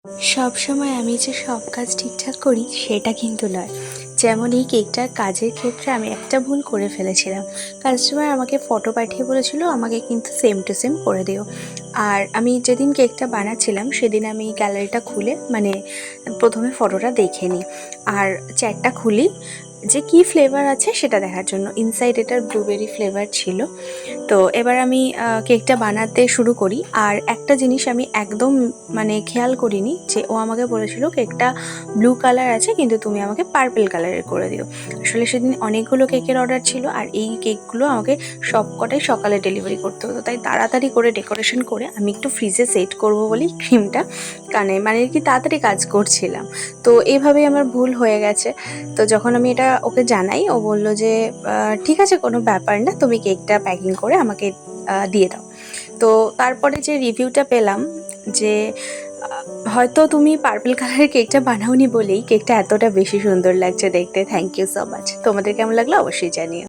সব সময় আমি যে সব কাজ ঠিকঠাক করি সেটা কিন্তু নয়। যেমন এই কেকটার কাজের ক্ষেত্রে আমি একটা ভুল করে ফেলেছিলাম। কাস্টমার আমাকে ফটো পাঠিয়ে বলেছিল আমাকে কিন্তু সেম টু সেম করে দিও। আর আমি যেদিন কেকটা বানাচ্ছিলাম সেদিন আমি গ্যালারিটা খুলে মানে প্রথমে ফটোটা দেখে নিই। আর চ্যাটটা খুলি যে কী ফ্লেভার আছে সেটা দেখার জন্য। ইনসাইড এটার ব্লুবেরি ফ্লেভার ছিল। তো এবার আমি কেকটা বানাতে শুরু করি। আর একটা জিনিস আমি একদম মানে খেয়াল করিনি যে ও আমাকে বলেছিল কেকটা ব্লু কালার আছে কিন্তু তুমি আমাকে পার্পল কালারের করে দিও। আসলে সেদিন অনেকগুলো কেকের অর্ডার ছিল আর এই কেকগুলো আমাকে সবকটাই সকালে ডেলিভারি করতে হতো, তাই তাড়াতাড়ি করে ডেকোরেশন করে আমি একটু ফ্রিজে সেট করব বলেই ক্রিমটা কানে মানে কি তাড়াতাড়ি কাজ করছিলাম। তো এইভাবেই আমার ভুল হয়ে গেছে। তো যখন আমি এটা ওকে জানাই ও বলল যে ঠিক আছে, কোনো ব্যাপার না, তুমি কেকটা প্যাকিং করে আমাকে দিয়ে দাও। তো তারপরে যে রিভিউটা পেলাম যে হয়তো তুমি পার্পল কালারের কেকটা বানাওনি বলেই কেকটা এতটা বেশি সুন্দর লাগছে দেখতে। Thank you so much. তোমাদের কেমন লাগলো অবশ্যই জানিও।